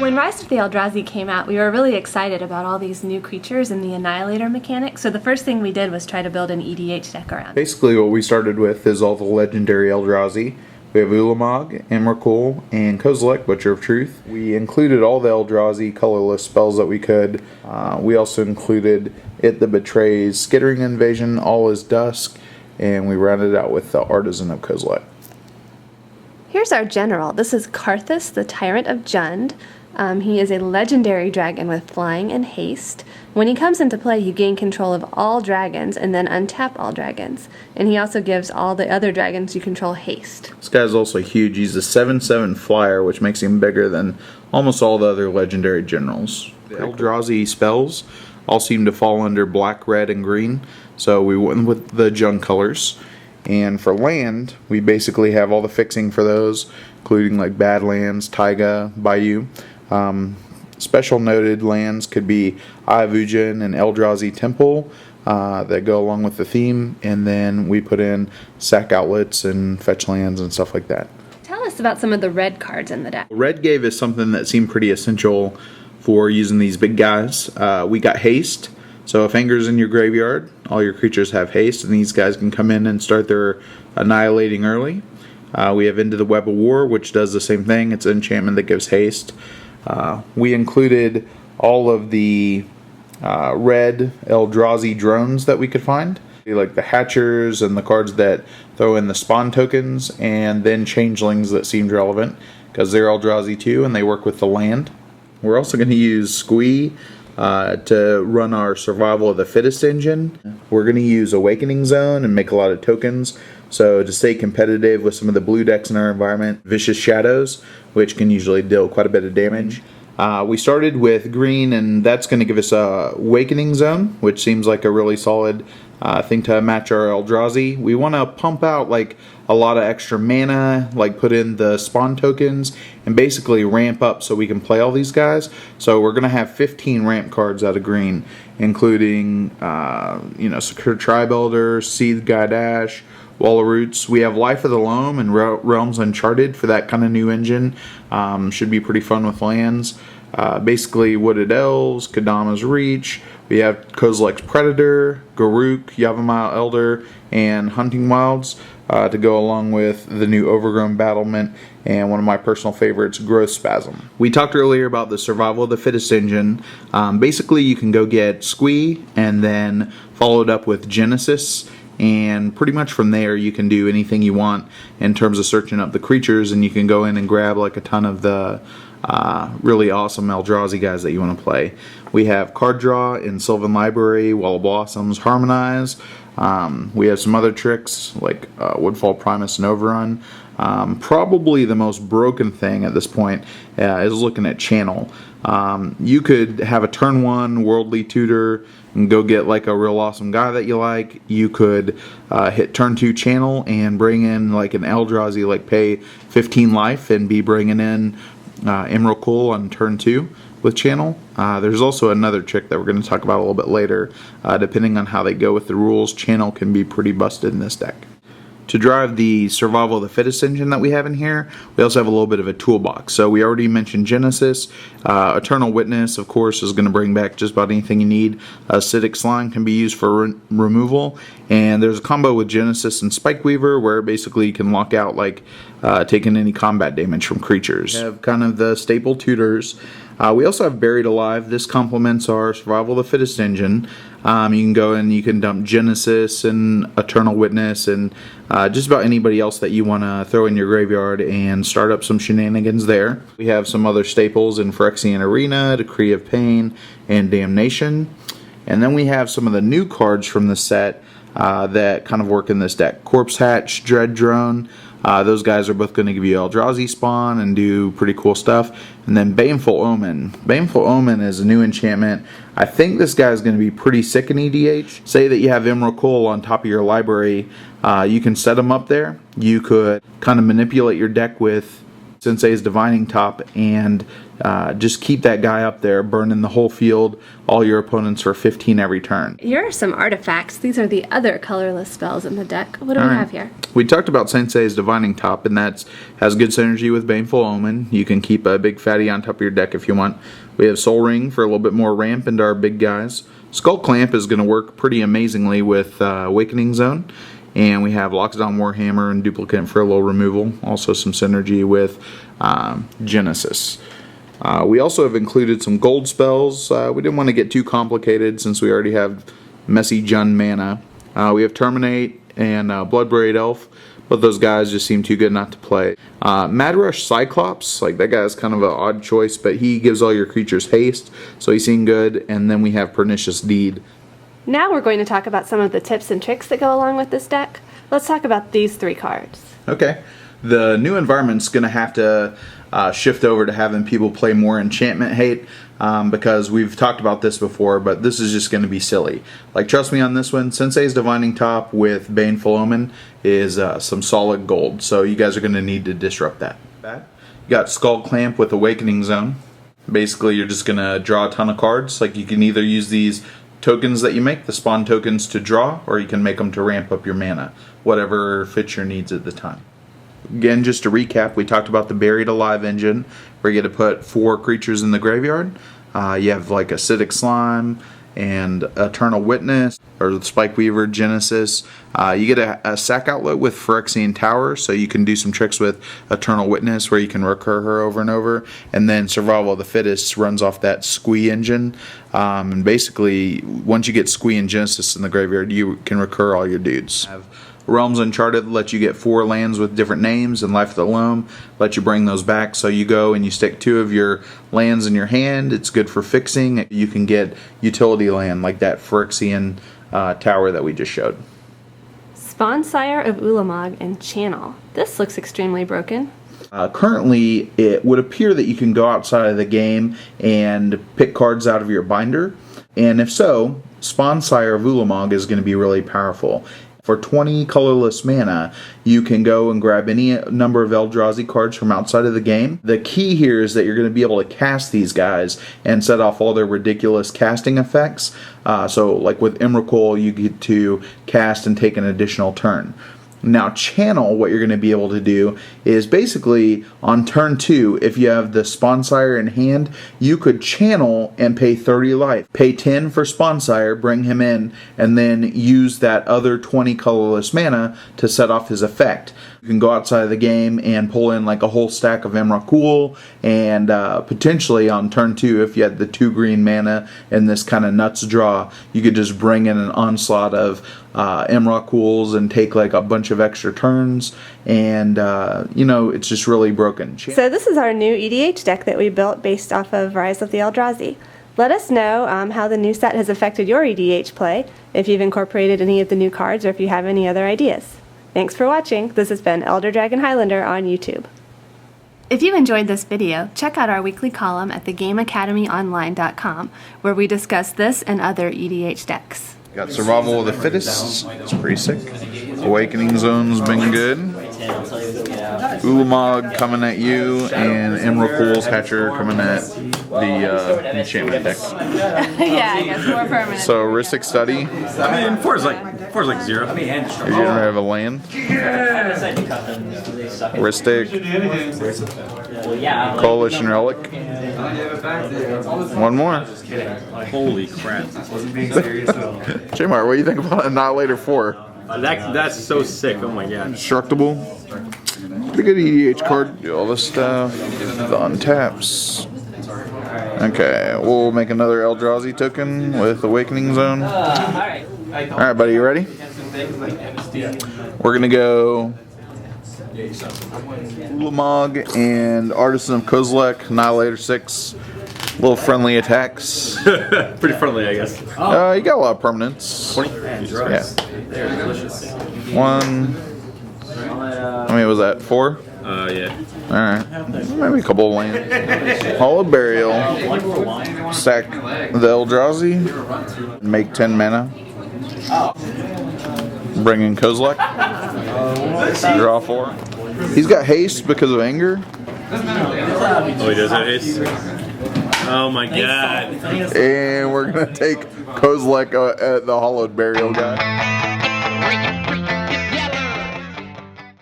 When Rise of the Eldrazi came out, we were really excited about all these new creatures and the Annihilator mechanic, so the first thing we did was try to build an EDH deck around it. Basically what we started with is all the legendary Eldrazi. We have Ulamog, Emrakul, and Kozilek, Butcher of Truth. We included all the Eldrazi colorless spells that we could. We also included It That Betrays, Skittering Invasion, All Is Dusk, and we rounded out with the Artisan of Kozilek. Here's our general. This is Karrthus, the Tyrant of Jund. He is a legendary dragon with flying and haste. When he comes into play, you gain control of all dragons and then untap all dragons. And he also gives all the other dragons you control haste. This guy's also huge. He's a 7/7 flyer, which makes him bigger than almost all the other legendary generals. The Eldrazi spells all seem to fall under black, red, and green, so we went with the Jund colors. And for land, we basically have all the fixing for those, including like Badlands, Taiga, Bayou. Special noted lands could be Eye of Ujin and Eldrazi Temple that go along with the theme, and then we put in sack outlets and fetch lands and stuff like that. Tell us about some of the red cards in the deck. Red gave us something that seemed pretty essential for using these big guys. We got haste, so if anger's in your graveyard, all your creatures have haste, and these guys can come in and start their annihilating early. We have Into the Web of War, which does the same thing. It's an enchantment that gives haste. We included all of the red Eldrazi drones that we could find, like the Hatchers and the cards that throw in the spawn tokens, and then changelings that seemed relevant because they're Eldrazi too and they work with the land. We're also going to use Squee to run our Survival of the Fittest engine. We're going to use Awakening Zone and make a lot of tokens. So to stay competitive with some of the blue decks in our environment, Vicious Shadows, which can usually deal quite a bit of damage. We started with green, and that's going to give us a Awakening Zone, which seems like a really solid thing to match our Eldrazi. We want to pump out like a lot of extra mana, like put in the spawn tokens, and basically ramp up so we can play all these guys. So we're going to have 15 ramp cards out of green, including Secure Tribe Elder, Seed Gaidash, Wall of Roots. We have Life of the Loam and Realms Uncharted for that kind of new engine. Should be pretty fun with lands. Basically Wooded Elves, Kadama's Reach. We have Kozilek's Predator, Garruk, Yavimaya Elder, and Hunting Wilds to go along with the new Overgrown Battlement and one of my personal favorites, Growth Spasm. We talked earlier about the Survival of the Fittest engine. Basically you can go get Squee and then follow it up with Genesis, and pretty much from there you can do anything you want in terms of searching up the creatures, and you can go in and grab like a ton of the really awesome Eldrazi guys that you want to play. We have Card Draw in Sylvan Library, Wall of Blossoms, Harmonize. We have some other tricks like Woodfall Primus and Overrun. Probably the most broken thing at this point is looking at Channel. You could have a turn 1 Worldly Tutor and go get like a real awesome guy that you like. You could hit turn 2 Channel and bring in like an Eldrazi, like pay 15 life and be bringing in Emrakul on turn 2 with Channel. There's also another trick that we're going to talk about a little bit later. Depending on how they go with the rules, Channel can be pretty busted in this deck. To drive the Survival of the Fittest engine that we have in here, we also have a little bit of a toolbox. So we already mentioned Genesis. Eternal Witness, of course, is going to bring back just about anything you need. Acidic Slime can be used for removal. And there's a combo with Genesis and Spikeweaver where basically you can lock out like taking any combat damage from creatures. We have kind of the staple tutors. We also have Buried Alive. This complements our Survival of the Fittest engine. You can go and you can dump Genesis and Eternal Witness and just about anybody else that you want to throw in your graveyard and start up some shenanigans there. We have some other staples in Phyrexian Arena, Decree of Pain, and Damnation. And then we have some of the new cards from the set that kind of work in this deck. Corpse Hatch, Dread Drone. Those guys are both going to give you Eldrazi spawn and do pretty cool stuff. And then Baneful Omen. Baneful Omen is a new enchantment. I think this guy is going to be pretty sick in EDH. Say that you have Emrakul on top of your library. You can set him up there. You could kind of manipulate your deck with Sensei's Divining Top and just keep that guy up there, burning the whole field, all your opponents for 15 every turn. Here are some artifacts. These are the other colorless spells in the deck. What do we have here? We talked about Sensei's Divining Top, and that has good synergy with Baneful Omen. You can keep a big fatty on top of your deck if you want. We have Soul Ring for a little bit more ramp into our big guys. Skull Clamp is going to work pretty amazingly with Awakening Zone. And we have Loxodon Warhammer and Duplicate for a little removal. Also some synergy with Genesis. We also have included some gold spells. We didn't want to get too complicated since we already have Messy Jund mana. We have Terminate and Bloodbraid Elf, but those guys just seem too good not to play. Mad Rush Cyclops, like that guy's kind of an odd choice, but he gives all your creatures haste, so he seemed good. And then we have Pernicious Deed. Now we're going to talk about some of the tips and tricks that go along with this deck. Let's talk about these 3 cards. Okay. The new environment's going to have to shift over to having people play more enchantment hate because we've talked about this before, but this is just going to be silly. Like, trust me on this one, Sensei's Divining Top with Baneful Omen is some solid gold, so you guys are going to need to disrupt that. You got Skull Clamp with Awakening Zone. Basically, you're just going to draw a ton of cards. Like, you can either use these tokens that you make, the spawn tokens, to draw, or you can make them to ramp up your mana, whatever fits your needs at the time. Again, just to recap, we talked about the Buried Alive engine, where you get to put 4 creatures in the graveyard. You have like Acidic Slime and Eternal Witness, or the Spike Weaver, Genesis. You get a sack outlet with Phyrexian Tower, so you can do some tricks with Eternal Witness where you can recur her over and over. And then Survival of the Fittest runs off that Squee engine. And basically, once you get Squee and Genesis in the graveyard, you can recur all your dudes. Realms Uncharted let you get 4 lands with different names, and Life of the Loam let you bring those back. So you go and you stick 2 of your lands in your hand. It's good for fixing. You can get utility land like that Phyrexian Tower that we just showed. Spawnsire of Ulamog and Channel. This looks extremely broken. Currently, it would appear that you can go outside of the game and pick cards out of your binder. And if so, Spawnsire of Ulamog is going to be really powerful. For 20 colorless mana, you can go and grab any number of Eldrazi cards from outside of the game. The key here is that you're going to be able to cast these guys and set off all their ridiculous casting effects. So like with Emrakul, you get to cast and take an additional turn. Now, Channel, what you're going to be able to do is basically on turn 2, if you have the Spawnsire in hand, you could channel and pay 30 life. Pay 10 for Spawnsire, bring him in, and then use that other 20 colorless mana to set off his effect. You can go outside of the game and pull in like a whole stack of Emrakul, and potentially on turn 2, if you had the 2 green mana and this kind of nuts draw, you could just bring in an onslaught of Emrakuls and take like a bunch of extra turns, and you know, it's just really broken. So this is our new EDH deck that we built based off of Rise of the Eldrazi. Let us know how the new set has affected your EDH play, if you've incorporated any of the new cards, or if you have any other ideas. Thanks for watching. This has been ElderDragonHighlandr on YouTube. If you enjoyed this video, check out our weekly column at thegameacademyonline.com, where we discuss this and other EDH decks. Got Survival of the Fittest. It's pretty sick. Awakening Zone's been good. Ulamog coming at you, and Emrakul's Hatcher coming at the enchantment deck. Yeah, I guess more permanent. So Ristic Study. I mean, four is like 0. If you don't have a land. Ristic. Coalition Relic. One more. Holy crap. J-Mar, what do you think about Annihilator 4? That's so sick. Oh my god. Indestructible. Pretty good EDH card. Do all this stuff. The untaps. Okay, we'll make another Eldrazi token with Awakening Zone. Alright, buddy, you ready? We're gonna go Ulamog and Artisan of Kozilek, Annihilator 6. Little friendly attacks. Pretty friendly, I guess. You got a lot of permanents. 20? Yeah. 1. How many was that? 4? Yeah. Alright. Maybe a couple of lands. Hollow Burial. Stack the Eldrazi. Make 10 mana. Bring in Kozilek. Draw 4. He's got haste because of anger. Oh, he does have haste? Oh my god. And we're gonna take Kozilek, the hollowed burial guy.